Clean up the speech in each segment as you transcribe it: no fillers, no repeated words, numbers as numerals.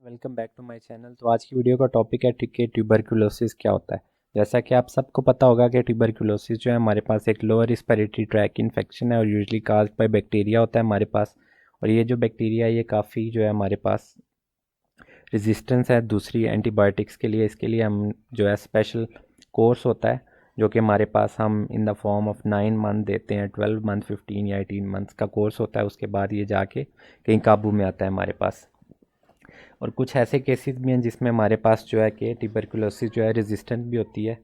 Welcome back to my channel. तो आज की वीडियो का टॉपिक है कि ट्यूबरकुलोसिस क्या होता है। जैसा कि आप सबको पता होगा कि ट्यूबरकुलोसिस जो है हमारे पास एक लोअर रिस्पिरेटरी ट्रैक इन्फेक्शन है और यूजुअली काज्ड बाय बैक्टीरिया होता है हमारे पास। और ये जो बैक्टीरिया है ये काफ़ी जो है हमारे पास रेजिस्टेंस है दूसरी एंटीबायोटिक्स के लिए। इसके लिए हम जो है स्पेशल कोर्स होता है जो कि हमारे पास हम इन द फॉर्म ऑफ 9 मंथ देते हैं, 12 मंथ, 15 या 18 मंथ्स का कोर्स होता है। उसके बाद ये जाके कहीं काबू में आता है हमारे पास। और कुछ ऐसे केसेस भी हैं जिसमें हमारे पास जो है कि ट्यूबरकुलोसिस जो है रेजिस्टेंट भी होती है।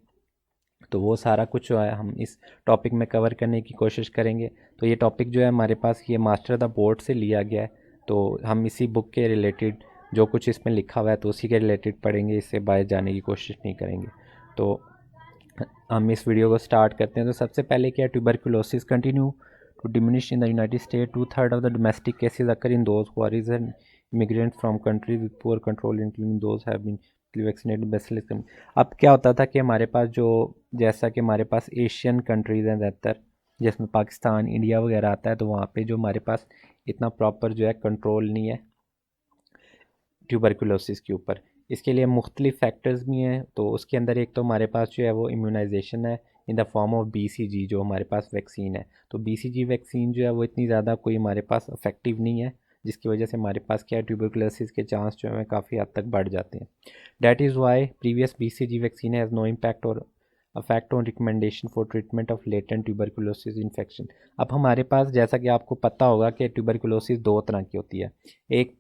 तो वो सारा कुछ जो है हम इस टॉपिक में कवर करने की कोशिश करेंगे। तो ये टॉपिक जो है हमारे पास ये मास्टर द बोर्ड से लिया गया है। तो हम इसी बुक के रिलेटेड जो कुछ इसमें लिखा हुआ है तो उसी के रिलेटेड पढ़ेंगे, इससे बाहर जाने की कोशिश नहीं करेंगे। तो हम इस वीडियो को स्टार्ट करते हैं। तो सबसे पहले क्या, tuberculosis continue to diminish in the United State. 2/3 of the domestic cases occur in those who are immigrant from countries with poor control including those have been vaccinated basilisk। अब क्या होता था कि हमारे पास जो, जैसा कि हमारे पास एशियन कंट्रीज़ हैं ज़्यादातर, जिसमें पाकिस्तान, इंडिया वगैरह आता है, तो वहाँ पे जो हमारे पास इतना प्रॉपर जो है कंट्रोल नहीं है ट्यूबरकुलोसिस के ऊपर। इसके लिए मुख्तलिफ फैक्टर्स भी हैं। तो उसके अंदर एक तो हमारे पास जो है वो इम्यूनाइजेशन है इन द फॉर्म ऑफ BCG जो हमारे पास वैक्सीन है। तो BCG वैक्सीन जो है वो इतनी ज़्यादा कोई हमारे पास इफेक्टिव नहीं है, जिसकी वजह से हमारे पास क्या है, ट्यूबरकुलोसिस के चांस जो है काफ़ी हद तक बढ़ जाते हैं। That is why previous BCG vaccine has no impact or affect on recommendation for treatment of latent tuberculosis infection. अब हमारे पास, जैसा कि आपको पता होगा कि ट्यूबरकुलोसिस दो तरह की होती है। एक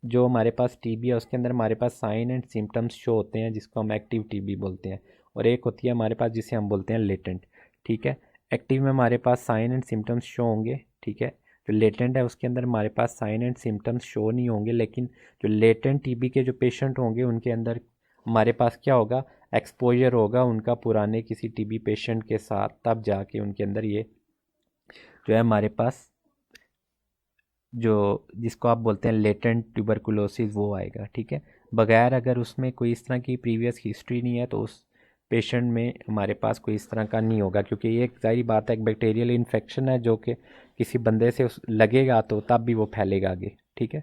जो हमारे पास टीबी है उसके अंदर हमारे पास साइन एंड सिम्टम्स शो होते हैं जिसको हम एक्टिव टीबी बोलते हैं। और एक होती है हमारे पास जिसे हम बोलते हैं लेटेंट। ठीक है, एक्टिव में हमारे पास साइन एंड सिम्टम्स शो होंगे। ठीक है, जो लेटेंट है उसके अंदर हमारे पास साइन एंड सिम्टम्स शो नहीं होंगे, लेकिन जो लेटेंट टीबी के जो पेशेंट होंगे उनके अंदर हमारे पास क्या होगा, एक्सपोजर होगा उनका पुराने किसी टीबी पेशेंट के साथ, तब जाके उनके अंदर ये जो है हमारे पास जो जिसको आप बोलते हैं लेटेंट ट्यूबरकुलोसिस वो आएगा। ठीक है, बगैर अगर उसमें कोई इस तरह की प्रीवियस हिस्ट्री नहीं है तो उस पेशेंट में हमारे पास कोई इस तरह का नहीं होगा, क्योंकि ये एक जाहिर बात है, एक बैक्टीरियल इन्फेक्शन है जो कि किसी बंदे से लगेगा तो तब भी वो फैलेगा आगे। ठीक है,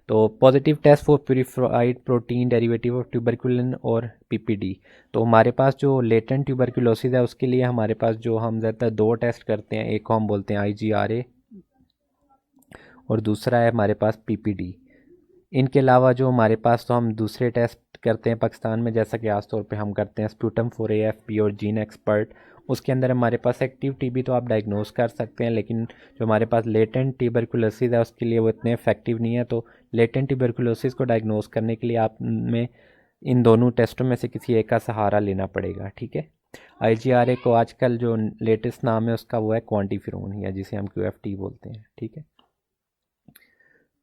तो positive test for purified protein derivative of tuberculin और PPD। तो हमारे पास जो लेटेंट ट्यूबरकुलोसिस है उसके लिए हमारे पास जो हम ज़्यादातर दो टेस्ट करते हैं, एक को हम बोलते हैं IgRA और दूसरा है हमारे पास PPD। इनके अलावा जो हमारे पास तो हम दूसरे टेस्ट करते हैं पाकिस्तान में, जैसा कि आस तौर पे हम करते हैं स्प्यूटम फॉर AFP और जीन एक्सपर्ट। उसके अंदर हमारे पास एक्टिव टीबी तो आप डायग्नोस कर सकते हैं, लेकिन जो हमारे पास लेटेंट ट्यूबरकुलोसिस है उसके लिए वो इतने इफेक्टिव नहीं है। तो लेटेंट ट्यूबरकुलोसिस को डायग्नोस करने के लिए आप में इन दोनों टेस्टों में से किसी एक का सहारा लेना पड़ेगा। ठीक है, IgRA को आजकल जो लेटेस्ट नाम है उसका वो है क्वांटिफिरोन, या जिसे हम QFT बोलते हैं। ठीक है,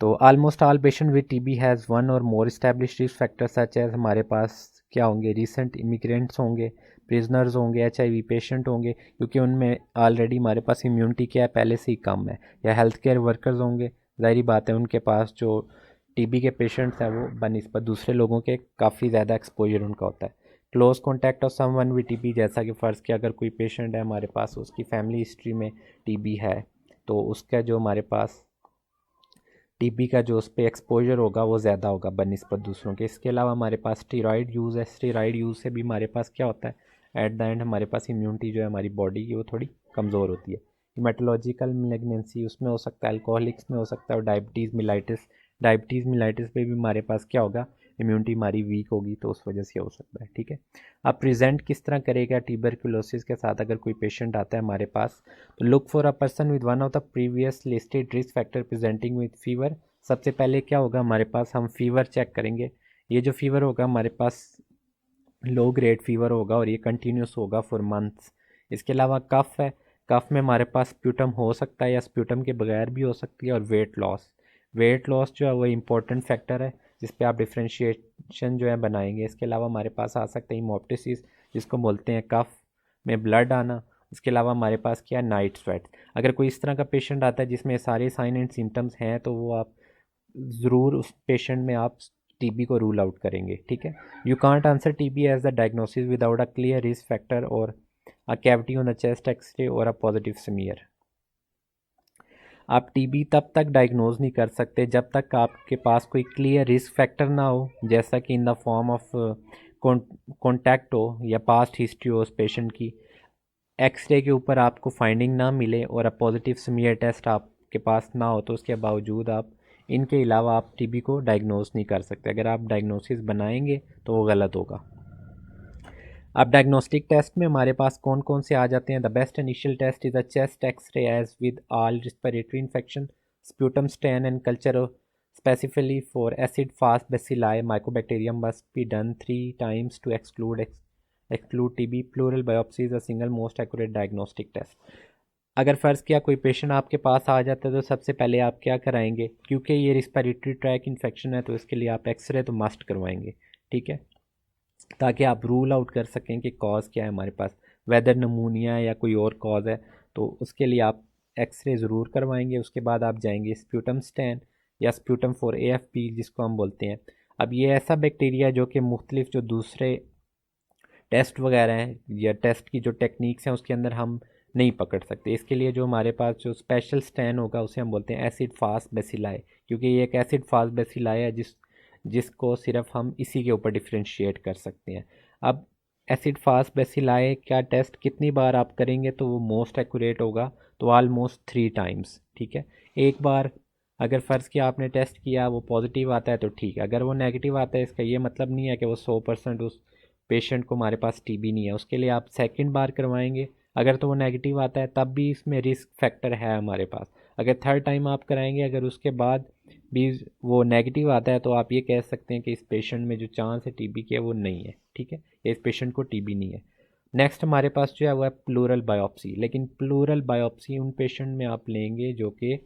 तो almost all patient with TB has one or more established risk factor such as, हमारे पास क्या होंगे, रीसेंट इमिग्रेंट्स होंगे, प्रिजनर्स होंगे, HIV पेशेंट होंगे, क्योंकि उनमें ऑलरेडी हमारे पास इम्यूनिटी क्या है पहले से ही कम है, या हेल्थ केयर वर्कर्स होंगे, ज़ाहिर बात है उनके पास जो टीबी के पेशेंट्स हैं वो बनिस्बत दूसरे लोगों के काफ़ी ज़्यादा एक्सपोजर उनका होता है। Close contact of someone with TB, जैसा कि फ़र्ज़ किया अगर कोई पेशेंट है हमारे पास उसकी फैमिली हिस्ट्री में टीबी है तो उसका जो हमारे पास टीबी का जो उस पर एक्सपोजर होगा वो ज़्यादा होगा बनिस्बत दूसरों के। इसके अलावा हमारे पास स्टीरॉयड यूज़ है। स्टीरॉयड यूज़ से भी हमारे पास क्या होता है, एट द एंड हमारे पास इम्यूनिटी जो है हमारी बॉडी की वो थोड़ी कमज़ोर होती है। हीमेटोलॉजिकल मैलिग्नेंसी उसमें हो सकता है, अल्कोहलिक्स में हो सकता है, और डायबिटीज़ मिलाइटिस पे भी हमारे पास क्या होगा, इम्यूनिटी हमारी वीक होगी, तो उस वजह से हो सकता है। ठीक है, अब प्रेजेंट किस तरह करेगा ट्यूबरकुलोसिस के साथ अगर कोई पेशेंट आता है हमारे पास, तो look for a person with one of the previous listed risk factor presenting with fever. सबसे पहले क्या होगा हमारे पास, हम फीवर चेक करेंगे। ये जो फीवर होगा हमारे पास लो ग्रेड फीवर होगा और ये कंटिन्यूस होगा फॉर मंथ्स। इसके अलावा कफ है, कफ में हमारे पास स्प्यूटम हो सकता है या स्प्यूटम के बगैर भी हो सकती है। और वेट लॉस जो है वो इम्पोर्टेंट फैक्टर है जिस पे आप डिफ्रेंशिएशन जो है बनाएंगे। इसके अलावा हमारे पास आ सकता है हीमोप्टिसिस जिसको बोलते हैं कफ में ब्लड आना। इसके अलावा हमारे पास क्या है, नाइट स्वेट। अगर कोई इस तरह का पेशेंट आता है जिसमें सारे साइन एंड सिम्टम्स हैं तो वो आप ज़रूर उस पेशेंट में आप टीबी को रूल आउट करेंगे। ठीक है, you can't answer TB as the diagnosis without a clear risk factor or a cavity on the chest x-ray or a positive smear. आप टीबी तब तक डायग्नोज नहीं कर सकते जब तक आपके पास कोई क्लियर रिस्क फैक्टर ना हो, जैसा कि इन द फॉर्म ऑफ कॉन्टैक्ट हो या पास्ट हिस्ट्री हो उस पेशेंट की, एक्सरे के ऊपर आपको फाइंडिंग ना मिले और पॉजिटिव स्मीयर टेस्ट आपके पास ना हो, तो उसके बावजूद आप इनके अलावा आप टीबी को डायग्नोज नहीं कर सकते। अगर आप डायग्नोसिस बनाएंगे तो वो गलत होगा। अब डायग्नोस्टिक टेस्ट में हमारे पास कौन कौन से आ जाते हैं। The best initial test is the chest X ray as with all respiratory infection, sputum stain and culture specifically for acid fast bacilli mycobacterium must be done 3 times to exclude TB. Pleural biopsy is a single most accurate diagnostic test. अगर फ़र्ज़ किया कोई patient आपके पास आ जाता है तो सबसे पहले आप क्या कराएंगे, क्योंकि ये रिस्पिरेटरी ट्रैक इन्फेक्शन है तो इसके लिए आप एक्सरे तो मस्ट करवाएंगे, ठीक है, ताकि आप रूल आउट कर सकें कि कॉज क्या है हमारे पास, वेदर नमूनिया है या कोई और कॉज है, तो उसके लिए आप एक्सरे ज़रूर करवाएंगे। उसके बाद आप जाएंगे स्प्यूटम स्टैन या स्प्यूटम फॉर AFP जिसको हम बोलते हैं। अब ये ऐसा बैक्टीरिया जो कि मुख्तलिफ जो दूसरे टेस्ट वगैरह हैं या टेस्ट की जो टेक्निक्स हैं उसके अंदर हम नहीं पकड़ सकते। इसके लिए जो हमारे पास जो स्पेशल स्टैन होगा उसे हम बोलते हैं एसिड फास्ट बेसिलाई, क्योंकि ये एक एसिड फास्ट बेसिलाई है जिसको सिर्फ हम इसी के ऊपर डिफ्रेंशिएट कर सकते हैं। अब एसिड फास्ट बेसिलाई का टेस्ट कितनी बार आप करेंगे तो वो मोस्ट एक्यूरेट होगा, तो ऑलमोस्ट 3 टाइम्स, ठीक है। एक बार अगर फ़र्ज़ किया आपने टेस्ट किया वो पॉजिटिव आता है तो ठीक है, अगर वो नेगेटिव आता है इसका ये मतलब नहीं है कि वो 100% उस पेशेंट को हमारे पास टीबी नहीं है, उसके लिए आप सेकंड बार करवाएंगे। अगर तो वो नेगेटिव आता है तब भी इसमें रिस्क फैक्टर है हमारे पास। अगर थर्ड टाइम आप कराएंगे अगर उसके बाद भी वो नेगेटिव आता है तो आप ये कह सकते हैं कि इस पेशेंट में जो चांस है टीबी के वो नहीं है, ठीक है, इस पेशेंट को टीबी नहीं है। नेक्स्ट हमारे पास जो है वो है प्लूरल बायोप्सी, लेकिन प्लूरल बायोप्सी उन पेशेंट में आप लेंगे जो कि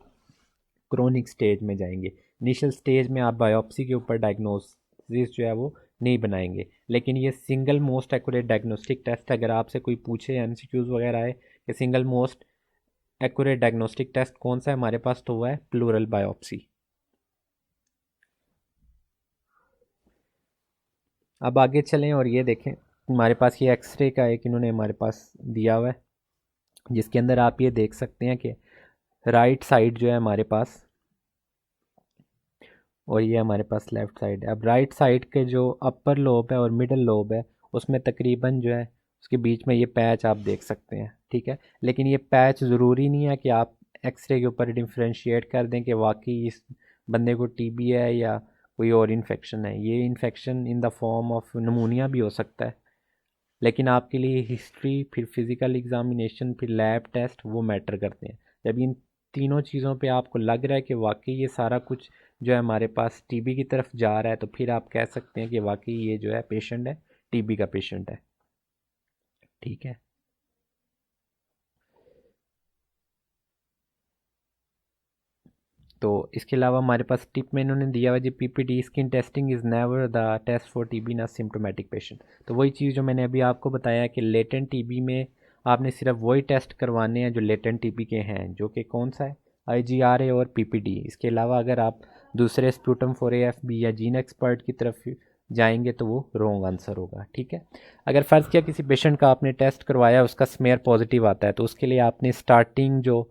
क्रोनिक स्टेज में जाएंगे। इनिशियल स्टेज में आप बायोप्सी के ऊपर डायग्नोसिस जो है वो नहीं बनाएंगे, लेकिन ये single most accurate diagnostic test, अगर आपसे कोई पूछे MCQs वगैरह है कि single most accurate diagnostic test कौन सा है हमारे पास, तो वह है प्लूरल बायोप्सी। अब आगे चलें और ये देखें हमारे पास ये एक्सरे का एक इन्होंने हमारे पास दिया हुआ है, जिसके अंदर आप ये देख सकते हैं कि राइट साइड जो है हमारे पास और ये हमारे पास लेफ़्ट साइड है। अब राइट साइड के जो अपर लोब है और मिडल लोब है उसमें तकरीबन जो है उसके बीच में ये पैच आप देख सकते हैं, ठीक है, लेकिन ये पैच ज़रूरी नहीं है कि आप एक्सरे के ऊपर डिफ्रेंशिएट कर दें कि वाकई इस बंदे को टीबी है या कोई और इन्फेक्शन है। ये infection in the form of नमूनिया भी हो सकता है, लेकिन आपके लिए हिस्ट्री, फिर फिज़िकल एग्ज़ामिनेशन, फिर लैब टेस्ट वो मैटर करते हैं। जब इन तीनों चीज़ों पे आपको लग रहा है कि वाकई ये सारा कुछ जो है हमारे पास टीबी की तरफ जा रहा है, तो फिर आप कह सकते हैं कि वाकई ये जो है पेशेंट है टीबी का पेशेंट है, ठीक है। तो इसके अलावा हमारे पास टिप में इन्होंने दिया हुआ जी PPT skin testing is never the test for TB in asymptomatic patient. तो वही चीज़ जो मैंने अभी आपको बताया कि लेटेंट टीबी में आपने सिर्फ वही टेस्ट करवाने हैं जो लेटेंट टीबी के हैं, जो कि कौन सा है IGRA और PPD। इसके अलावा अगर आप दूसरे स्प्यूटम फॉर AFB या जीन एक्सपर्ट की तरफ जाएंगे तो वो रॉन्ग आंसर होगा, ठीक है। अगर फ़र्ज़ किया किसी पेशेंट का आपने टेस्ट करवाया उसका स्मेयर पॉजिटिव आता है तो उसके लिए आपने स्टार्टिंग जो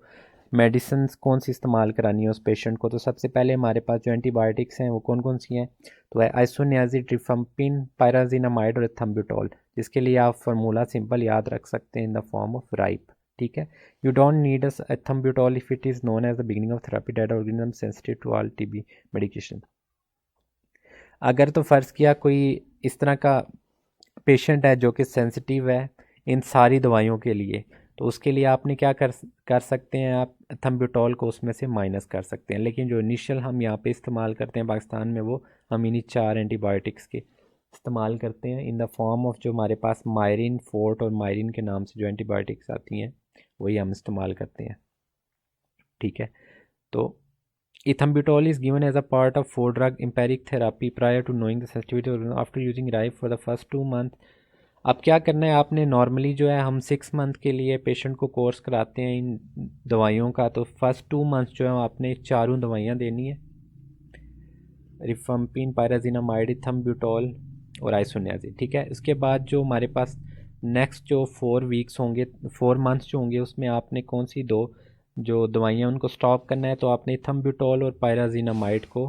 मेडिसिन कौन सी इस्तेमाल करानी है उस पेशेंट को, तो सबसे पहले हमारे पास जो एंटीबायोटिक्स हैं वो कौन कौन सी हैं, तो है आइसोनियाजिड, रिफम्पिन, पायराजिनामाइड और एथम्ब्यूटोल, जिसके लिए आप फार्मूला सिंपल याद रख सकते हैं in the form of RIPE, ठीक है। You don't need ethambutol if it is known as the beginning of therapy that organism sensitive to all TB medication. अगर तो फ़र्ज़ किया कोई इस तरह का पेशेंट है जो कि सेंसिटिव है इन सारी दवाइयों के लिए, तो उसके लिए आपने क्या कर सकते हैं, आप थम्ब्यूटॉल को उसमें से माइनस कर सकते हैं, लेकिन जो इनिशियल हम यहाँ पे इस्तेमाल करते हैं पाकिस्तान में वो हम इन्हीं 4 एंटीबायोटिक्स के इस्तेमाल करते हैं इन द फॉर्म ऑफ जो हमारे पास मायरिन, फोर्ट और मायरिन के नाम से जो एंटीबायोटिक्स आती हैं वही हम इस्तेमाल करते हैं, ठीक है। तो ethambutol is given as a part of 4-drug empiric therapy prior to knowing the sensitivity after using RIPE for the first 2 months। अब क्या करना है आपने, नॉर्मली जो है हम 6 मंथ के लिए पेशेंट को कोर्स कराते हैं इन दवाइयों का, तो फर्स्ट 2 मंथ जो है आपने चारों दवाइयाँ देनी है, रिफम्पिन, पायराजिनामाइड, एथम्ब्यूटोल और आइसोनियाजिड, ठीक है। उसके बाद जो हमारे पास नेक्स्ट जो 4 वीक्स होंगे, 4 मंथ्स जो होंगे उसमें आपने कौन सी 2 जो दवाइयाँ उनको स्टॉप करना है, तो आपने इथम्ब्यूटोल और पायराजीनामाइड को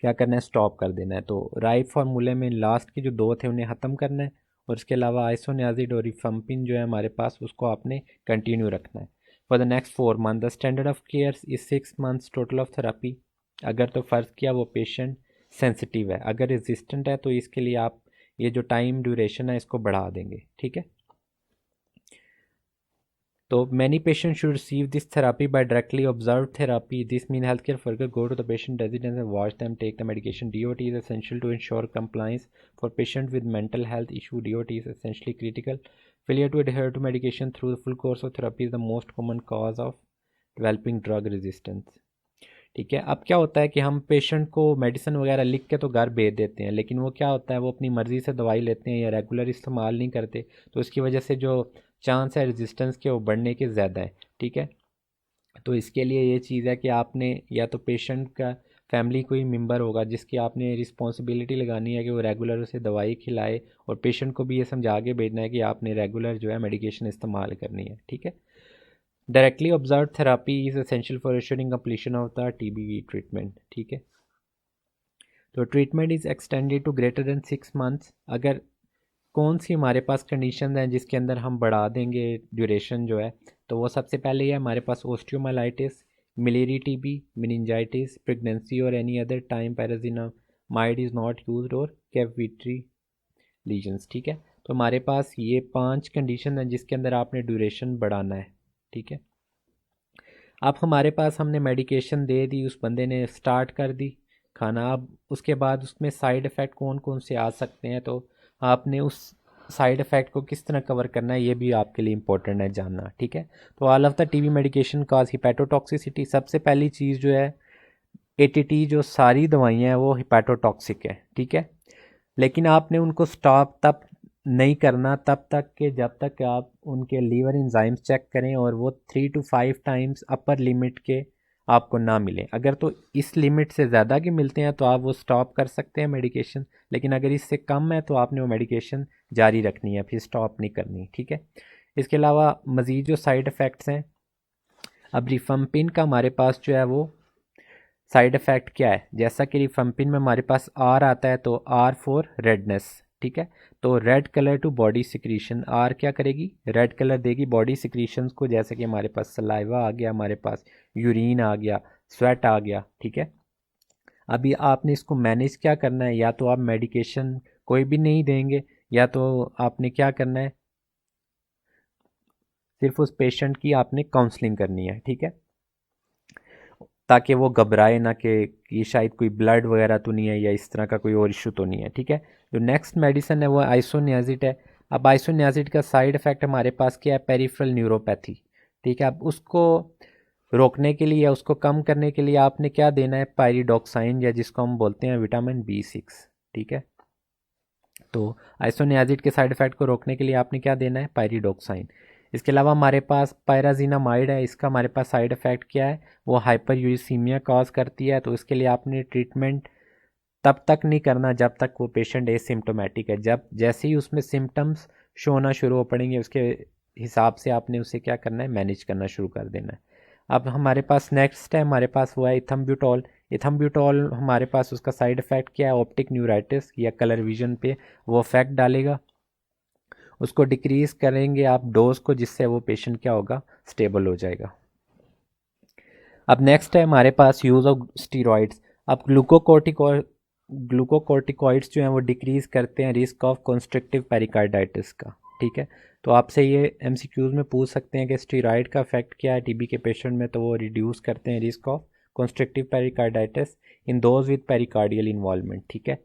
क्या करना है, स्टॉप कर देना है। तो राइट फार्मूले में लास्ट के जो दो थे उन्हें ख़त्म करना है, और इसके अलावा आइसोनियाजिड और रिफम्पिन जो है हमारे पास, उसको आपने कंटिन्यू रखना है for the next 4 month. The standard of care is 6 months total of therapy. अगर तो फ़र्ज़ किया वो पेशेंट सेंसिटिव है, अगर रेजिस्टेंट है तो इसके लिए आप ये जो टाइम ड्यूरेशन है इसको बढ़ा देंगे, ठीक है। तो many patients should receive this therapy by directly observed therapy. This means healthcare workers go to the patient residence and watch them take the medication. DOT is essential to ensure compliance. For patients with mental health issue, DOT is essentially critical. Failure to adhere to medication through the full course of therapy is the most common cause of developing drug resistance. ठीक है। अब क्या होता है कि हम patient को medicine वगैरह लिख के तो घर भेज देते हैं, लेकिन वो क्या होता है, वो अपनी मर्ज़ी से दवाई लेते हैं या रेगुलर इस्तेमाल नहीं करते, तो इसकी वजह से जो चांस है रेजिस्टेंस के वो बढ़ने के ज़्यादा है, ठीक है। तो इसके लिए ये चीज़ है कि आपने या तो पेशेंट का फैमिली कोई मेंबर होगा जिसकी आपने रिस्पॉन्सिबिलिटी लगानी है कि वो रेगुलर उसे दवाई खिलाए, और पेशेंट को भी ये समझा के भेजना है कि आपने रेगुलर जो है मेडिकेशन इस्तेमाल करनी है, ठीक है। Directly observe therapy is essential for assuring completion of the TB treatment, ठीक है। तो treatment is extended to greater than 6 months. अगर कौन सी हमारे पास कंडीशन हैं जिसके अंदर हम बढ़ा देंगे ड्यूरेशन जो है, तो वो सबसे पहले है हमारे पास osteomyelitis, miliary TB, meningitis, pregnancy or any other time pyrazinamide is not used or cavity lesions, ठीक है। तो हमारे पास ये 5 कंडीशन हैं जिसके अंदर आपने ड्यूरेशन बढ़ाना है, ठीक है। अब हमारे पास हमने मेडिकेशन दे दी, उस बंदे ने स्टार्ट कर दी खाना, अब उसके बाद उसमें साइड इफ़ेक्ट कौन कौन से आ सकते हैं, तो आपने उस साइड इफ़ेक्ट को किस तरह कवर करना है ये भी आपके लिए इम्पोर्टेंट है जानना, ठीक है। तो all of the TB medication cause hepatotoxicity. सबसे पहली चीज़ जो है, एटीटी जो सारी दवाइयाँ हैं वो हिपैटोटॉक्सिक है, ठीक है। लेकिन आपने उनको स्टॉप तब नहीं करना तब तक कि जब तक आप उनके लीवर एंजाइम्स चेक करें और वो 3 to 5 टाइम्स अपर लिमिट के आपको ना मिले। अगर तो इस लिमिट से ज़्यादा के मिलते हैं तो आप वो स्टॉप कर सकते हैं मेडिकेशन, लेकिन अगर इससे कम है तो आपने वो मेडिकेशन जारी रखनी है, फिर स्टॉप नहीं करनी, ठीक है। इसके अलावा मज़ीद जो साइड इफ़ेक्ट्स हैं, अब रिफम्पिन का हमारे पास जो है वो साइड इफ़ेक्ट क्या है, जैसा कि रिफम्पिन में हमारे पास आर आता है, तो आर फॉर रेडनेस, ठीक है। तो red colour to body secretion, R क्या करेगी, रेड कलर देगी बॉडी सिक्रीशंस को, जैसे कि हमारे पास सलाइवा आ गया, हमारे पास यूरिन आ गया, स्वेट आ गया, ठीक है। अभी आपने इसको मैनेज क्या करना है, या तो आप मेडिकेशन कोई भी नहीं देंगे, या तो आपने क्या करना है, सिर्फ उस पेशेंट की आपने काउंसलिंग करनी है, ठीक है, ताकि वो घबराए ना कि ये शायद कोई ब्लड वगैरह तो नहीं है या इस तरह का कोई और इशू तो नहीं है, ठीक है। जो नेक्स्ट मेडिसिन है वो आइसोनियाजिड है। अब आइसोनियाजिड का साइड इफ़ेक्ट हमारे पास क्या है, पेरिफेरल न्यूरोपैथी, ठीक है। अब उसको रोकने के लिए या उसको कम करने के लिए आपने क्या देना है, पायरिडॉक्साइन, या जिसको हम बोलते हैं विटामिन B6, ठीक है। तो आइसोनियाजिड के साइड इफ़ेक्ट को रोकने के लिए आपने क्या देना है, पायरिडॉक्साइन। इसके अलावा हमारे पास पायराजीनामाइड है, इसका हमारे पास साइड इफ़ेक्ट क्या है, वो हाइपर यूरिसीमिया कॉज करती है, तो इसके लिए आपने ट्रीटमेंट तब तक नहीं करना जब तक वो पेशेंट एसिम्टोमेटिक है। जब जैसे ही उसमें सिम्टम्स शो होना शुरू हो पड़ेंगे, उसके हिसाब से आपने उसे क्या करना है, मैनेज करना शुरू कर देना है। अब हमारे पास नेक्स्ट है, हमारे पास वो है इथम्ब्यूटोल। इथम्ब्यूटोल हमारे पास उसका साइड इफ़ेक्ट क्या है, ऑप्टिक न्यूराइटिस या कलर विजन पे वो इफेक्ट डालेगा, उसको डिक्रीज़ करेंगे आप डोज को, जिससे वो पेशेंट क्या होगा, स्टेबल हो जाएगा। अब नेक्स्ट है हमारे पास यूज़ ऑफ स्टीरॉइड्स। अब ग्लूकोकोर्टिकॉइड्स जो हैं वो डिक्रीज़ करते हैं रिस्क ऑफ कॉन्स्ट्रिक्टिव पेरिकार्डाइटिस का, ठीक है। तो आपसे ये एमसीक्यूज़ में पूछ सकते हैं कि स्टीरॉइड का इफेक्ट क्या है टीबी के पेशेंट में, तो वो रिड्यूस करते हैं risk of constrictive pericarditis in those with pericardial involvement, ठीक है।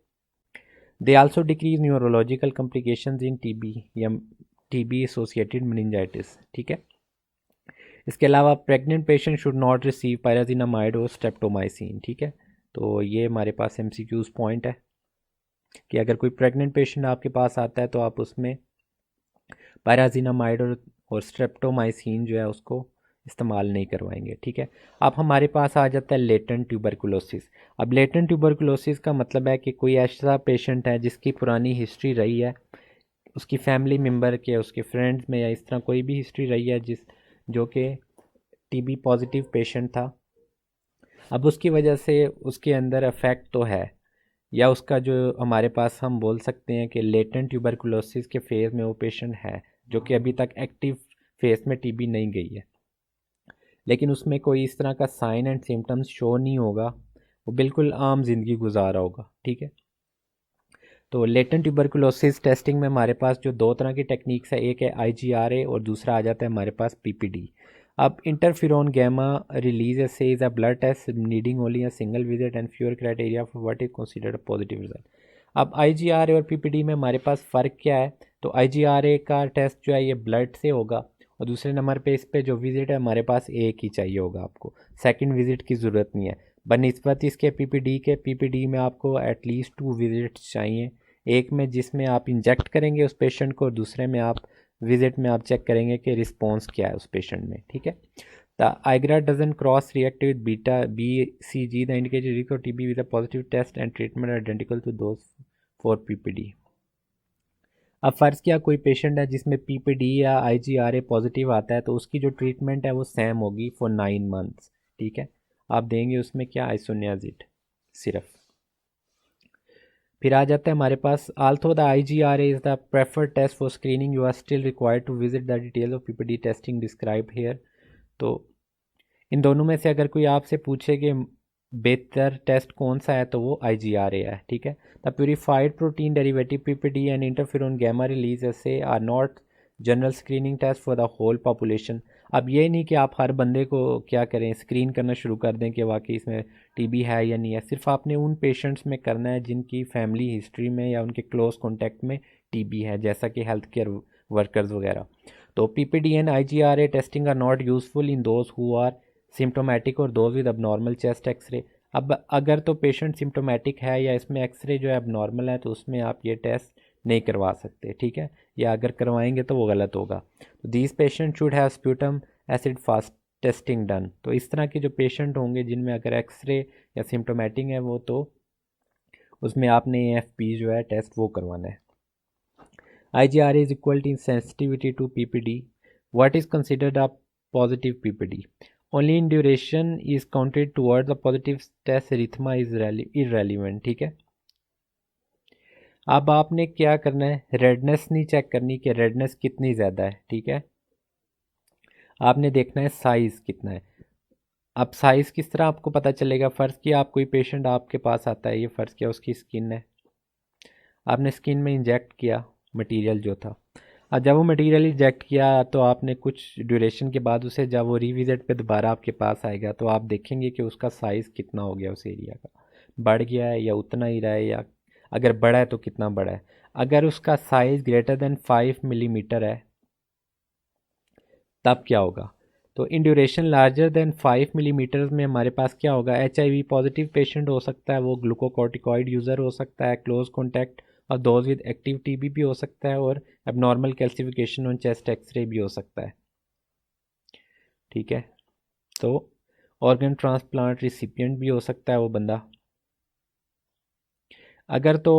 They also decrease neurological complications in TB या टीबी एसोसिएटेड मेनिंजाइटिस, ठीक है। इसके अलावा pregnant patient should not receive pyrazinamide or streptomycin, ठीक है। तो ये हमारे पास एमसीक्यूज पॉइंट है कि अगर कोई प्रेग्नेंट पेशेंट आपके पास आता है तो आप उसमें पायराजीनामाइड और स्ट्रेप्टोमाइसिन जो है उसको इस्तेमाल नहीं करवाएंगे, ठीक है। अब हमारे पास आ जाता है लेटेंट ट्यूबरकुलोसिस। अब लेटेंट ट्यूबरकुलोसिस का मतलब है कि कोई ऐसा पेशेंट है जिसकी पुरानी हिस्ट्री रही है, उसकी फैमिली मेम्बर के, उसके फ्रेंड्स में या इस तरह कोई भी हिस्ट्री रही है जो कि टीबी पॉजिटिव पेशेंट था। अब उसकी वजह से उसके अंदर अफेक्ट तो है, या उसका जो हमारे पास हम बोल सकते हैं कि लेटेंट ट्यूबरकुलोसिस के फेज़ में वो पेशेंट है, जो कि अभी तक एक्टिव फेज़ में टीबी नहीं गई है, लेकिन उसमें कोई इस तरह का साइन एंड सिम्टम्स शो नहीं होगा, वो बिल्कुल आम जिंदगी गुजार रहा होगा। ठीक है, तो लेटेंट ट्यूबरकुलोसिस टेस्टिंग में हमारे पास जो दो तरह की टेक्निक्स है, एक है IgRA और दूसरा आ जाता है हमारे पास PPD। अब interferon gamma release assay is a blood test needing only a single visit and fewer criteria for what is considered a positive result. अब IgRA और PPD में हमारे पास फ़र्क क्या है? तो IgRA का टेस्ट जो है ये ब्लड से होगा, और दूसरे नंबर पे इस पे जो विज़िट है हमारे पास एक ही चाहिए होगा, आपको सेकंड विज़िट की ज़रूरत नहीं है। बनिस्बत इसके PPD में आपको एटलीस्ट 2 विज़िट्स चाहिए, एक में जिसमें आप इंजेक्ट करेंगे उस पेशेंट को, और दूसरे में आप विज़िट में आप चेक करेंगे कि रिस्पॉन्स क्या है उस पेशेंट में। ठीक है, the IGRA doesn't cross react with beta BCG, the indicated risk of TB with a positive test and treatment are identical to those for PPD। अब फ़र्ज़ किया कोई पेशेंट है जिसमें PPD या IgRA पॉजिटिव आता है, तो उसकी जो ट्रीटमेंट है वो सेम होगी फॉर 9 मंथ्स। ठीक है, आप देंगे उसमें क्या, आइसोनियाजिड सिर्फ। फिर आ जाता है हमारे पास, although the IgRA is the preferred test for screening, you are still required to visit the detail of PPD testing describe here. तो इन दोनों में से अगर कोई आपसे पूछे कि बेहतर टेस्ट कौन सा है, तो वो IgRA है। ठीक है, the purified protein derivative PPD and interferon gamma release assay are not general screening test for the whole population. अब ये नहीं कि आप हर बंदे को क्या करें, स्क्रीन करना शुरू कर दें कि वाकई इसमें टीबी है या नहीं है। सिर्फ आपने उन पेशेंट्स में करना है जिनकी फैमिली हिस्ट्री में या उनके क्लोज कॉन्टैक्ट में टीबी है, जैसा कि हेल्थ केयर वर्कर्स वगैरह। तो PPD and IgRA testing are not useful in those who are symptomatic or those with abnormal chest x-ray. अब अगर तो पेशेंट सिम्टोमेटिक है या इसमें एक्सरे जो है अबनॉर्मल है, तो उसमें आप ये टेस्ट नहीं करवा सकते। ठीक है, या अगर करवाएंगे तो वो गलत होगा। तो these patient should have sputum acid fast testing done. तो इस तरह के जो पेशेंट होंगे जिनमें अगर एक्सरे या सिम्टोमेटिक है वो, तो उसमें आपने AFP जो है टेस्ट वो करवाना है। IgRA is equal in sensitivity to PPD. What is considered a positive PPD? Only in duration is counted towards the positive test, arrhythmia is irrelevant। ठीक है, अब आपने क्या करना है, रेडनेस नहीं चेक करनी कि रेडनेस कितनी ज़्यादा है। ठीक है, आपने देखना है साइज़ कितना है। अब साइज़ किस तरह आपको पता चलेगा? फ़र्ज़ किया आप कोई पेशेंट आपके पास आता है, ये फ़र्ज़ किया उसकी स्किन है, आपने स्किन में इंजेक्ट किया मटेरियल जो था। अब जब वो मटेरियल इंजेक्ट किया तो आपने कुछ ड्यूरेशन के बाद उसे, जब वो रिविज़िट पे दोबारा आपके पास आएगा, तो आप देखेंगे कि उसका साइज़ कितना हो गया, उस एरिया का बढ़ गया है या उतना ही रहा है, या अगर बढ़ा है तो कितना बढ़ा है। अगर उसका साइज़ ग्रेटर देन 5 मिलीमीटर है तब क्या होगा? तो in duration larger than 5 millimetre में हमारे पास क्या होगा, HIV पॉजिटिव पेशेंट हो सकता है, वो ग्लूकोकॉर्टिकॉइड यूज़र हो सकता है, क्लोज कॉन्टैक्ट और दोज विद एक्टिव टीबी भी हो सकता है, और abnormal calcification on chest X ray भी हो सकता है। ठीक है, तो ऑर्गन ट्रांसप्लांट रिसिपिएंट भी हो सकता है वो बंदा। अगर तो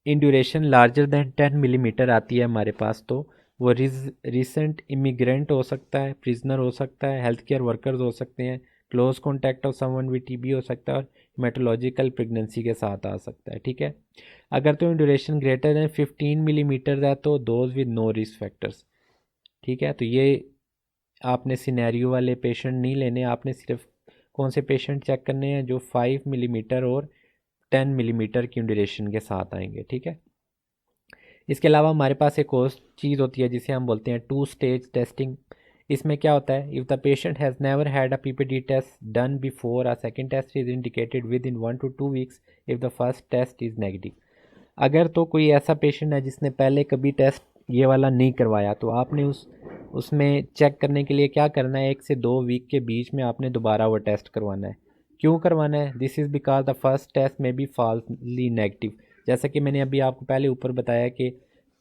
in duration larger than 10 millimetre आती है हमारे पास, तो वो रिसेंट इमिग्रेंट हो सकता है, प्रिजनर हो सकता है, हेल्थ केयर वर्कर्स हो सकते हैं, close contact of someone with TB हो सकता है, और हेमेटोलॉजिकल प्रेगनेंसी के साथ आ सकता है। ठीक है, अगर तो ड्यूरेशन ग्रेटर दैन 15 मिलीमीटर है तो those with no risk factors. ठीक है, तो ये आपने सिनेरियो वाले पेशेंट नहीं लेने, आपने सिर्फ कौन से पेशेंट चेक करने हैं जो 5 मिलीमीटर और 10 मिलीमीटर की ड्यूरेशन के साथ आएंगे। ठीक है, इसके अलावा हमारे पास एक और चीज़ होती है जिसे हम बोलते हैं 2 स्टेज टेस्टिंग। इसमें क्या होता है, if the patient has never had a PPD test done before, a second test is indicated within 1 to 2 weeks if the first test is negative. अगर तो कोई ऐसा पेशेंट है जिसने पहले कभी टेस्ट ये वाला नहीं करवाया, तो आपने उसमें चेक करने के लिए क्या करना है, 1 से 2 वीक के बीच में आपने दोबारा वो टेस्ट करवाना है। क्यों करवाना है? This is because the first test may be falsely negative. जैसा कि मैंने अभी आपको पहले ऊपर बताया कि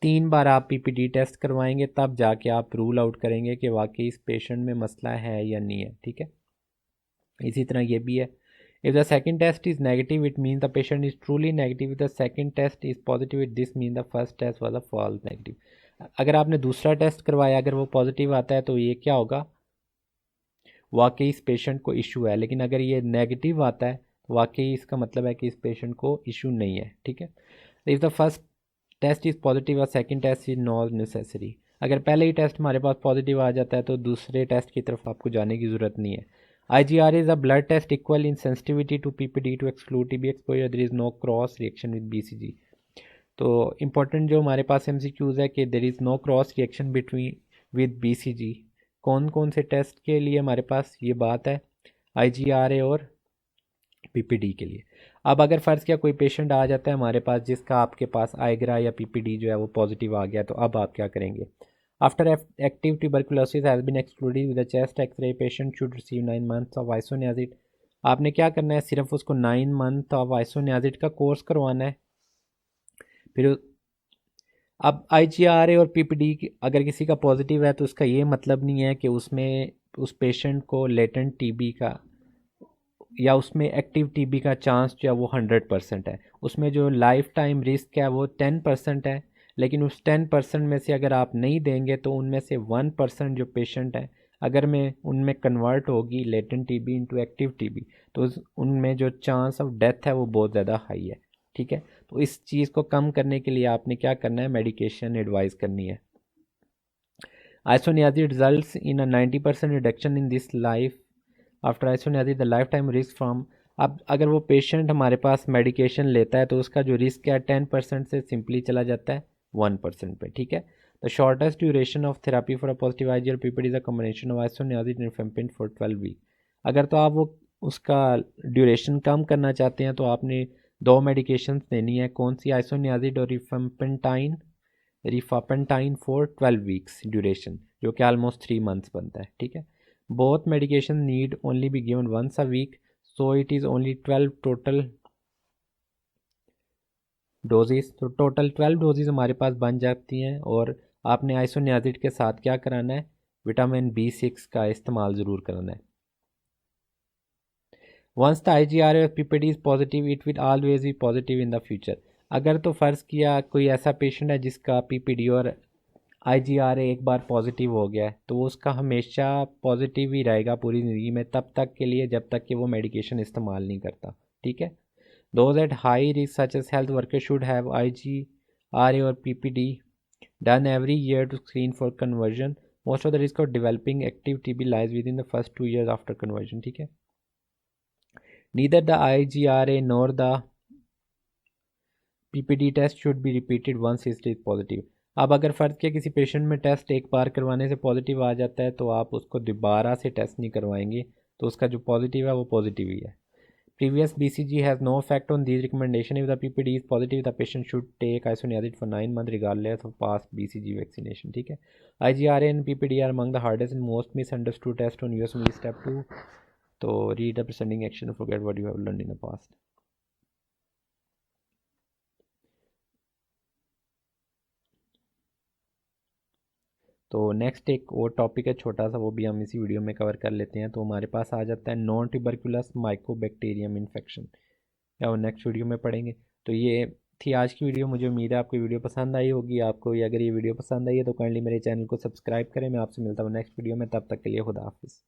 3 बार आप PPD टेस्ट करवाएंगे, तब जाके आप रूल आउट करेंगे कि वाकई इस पेशेंट में मसला है या नहीं है। ठीक है, इसी तरह ये भी है, if the second test is negative it means the patient is truly negative, if the second test is positive this means the first test was a false negative। अगर आपने दूसरा टेस्ट करवाया, अगर वो पॉजिटिव आता है, तो ये क्या होगा, वाकई इस पेशेंट को इशू है। लेकिन अगर ये नेगेटिव आता है तो वाकई इसका मतलब है कि इस पेशेंट को इशू नहीं है, ठीक है। If the first test is positive or second test is not necessary, अगर पहले ही टेस्ट हमारे पास पॉजिटिव आ जाता है तो दूसरे टेस्ट की तरफ आपको जाने की ज़रूरत नहीं है। IgR is a blood test equal in sensitivity to PPD to exclude TB exposure. There is no cross reaction with BCG. तो इम्पोर्टेंट जो हमारे पास MCQs है कि there is no cross reaction between with BCG। कौन कौन से test के लिए हमारे पास ये बात है? IgRA और PPD के लिए। अब अगर फ़र्ज़ किया कोई पेशेंट आ जाता है हमारे पास जिसका आपके पास आइग्रा या PPD जो है वो पॉजिटिव आ गया, तो अब आप क्या करेंगे? After active tuberculosis has been excluded with the chest X ray, patient should receive 9 months of isoniazid. आपने क्या करना है? सिर्फ उसको 9 मंथ ऑफ आइसोनियाजिड का कोर्स करवाना है। फिर अब IgRA और PPD अगर किसी का पॉजिटिव है तो उसका ये मतलब नहीं है कि उसमें उस पेशेंट को लेटेंट TB का या उसमें एक्टिव TB का चांस जो है वो 100% है। उसमें जो लाइफ टाइम रिस्क है वो 10% है। लेकिन उस 10% में से अगर आप नहीं देंगे तो उनमें से 1% जो पेशेंट है अगर में उनमें कन्वर्ट होगी latent TB into active TB, तो उनमें जो चांस ऑफ डेथ है वो बहुत ज़्यादा हाई है, ठीक है। तो इस चीज़ को कम करने के लिए आपने क्या करना है? मेडिकेशन एडवाइस करनी है। Isoniazid results in a 90% reduction in this life after isoniazid the life time risk from. अब अगर वो पेशेंट हमारे पास मेडिकेशन लेता है तो उसका जो रिस्क है 10% से सिंपली चला जाता है 1% पे, ठीक है। The shortest duration of therapy for a positive IgR PPD is a combination of isoniazid and rifampin for 12 week. अगर तो आप वो उसका ड्यूरेशन कम करना चाहते हैं तो आपने दो मेडिकेशंस देनी है। कौन सी? आइसोनियाजिड और रिफापेंटाइन फॉर 12 वीक्स ड्यूरेशन, जो कि ऑलमोस्ट 3 मंथ्स बनता है, ठीक है। Both medication need only be given once a week, so it is only 12 total doses. तो टोटल 12 डोजेज हमारे पास बन जाती हैं। और आपने आइसोनियाजिड के साथ क्या कराना है? विटामिन B6 का इस्तेमाल ज़रूर कराना है। वंस द IgRA और PPD is positive it will always be positive in the future. अगर तो फ़र्ज़ किया कोई ऐसा पेशेंट है जिसका PPD और IgRA एक बार पॉजिटिव हो गया है तो वो उसका हमेशा पॉजिटिव ही रहेगा पूरी ज़िंदगी में, तब तक के लिए जब तक कि वो मेडिकेशन इस्तेमाल नहीं करता, ठीक है। Those at high risk such as health worker should have IgRA और PPD done every year to screen for conversion. Most of the risk of developing active TB lies within the first 2 years after conversion, ठीक है। Neither the IgRA nor the PPD test should be repeated once it is positive. अब अगर फ़र्ज़ किया किसी patient में test एक बार करवाने से पॉजिटिव आ जाता है तो आप उसको दोबारा से टेस्ट नहीं करवाएंगे, तो उसका जो पॉजिटिव है वो पॉजिटिव ही है। Previous BCG has no effect on these recommendation. If the PPD is positive the patient should take isoniazid for 9 month regardless of past BCG vaccination, ठीक है। IgRA and PPD are among the hardest and most misunderstood test on USMLE step 2। तो read the presenting action forget what you have learned in the past. तो next एक और topic है छोटा सा, वो भी हम इसी वीडियो में कवर कर लेते हैं। तो हमारे पास आ जाता है नॉन ट्यूबरकुलस माइकोबैक्टीरियम इन्फेक्शन, या वो नेक्स्ट वीडियो में पढ़ेंगे। तो ये थी आज की वीडियो। मुझे उम्मीद है आपको वीडियो पसंद आई होगी। आपको ये अगर ये वीडियो पसंद आई है तो काइंडली मेरे चैनल को सब्सक्राइब करें। मैं आपसे मिलता हूँ नेक्स्ट वीडियो में, तब तक के लिए खुदा हाफिज़।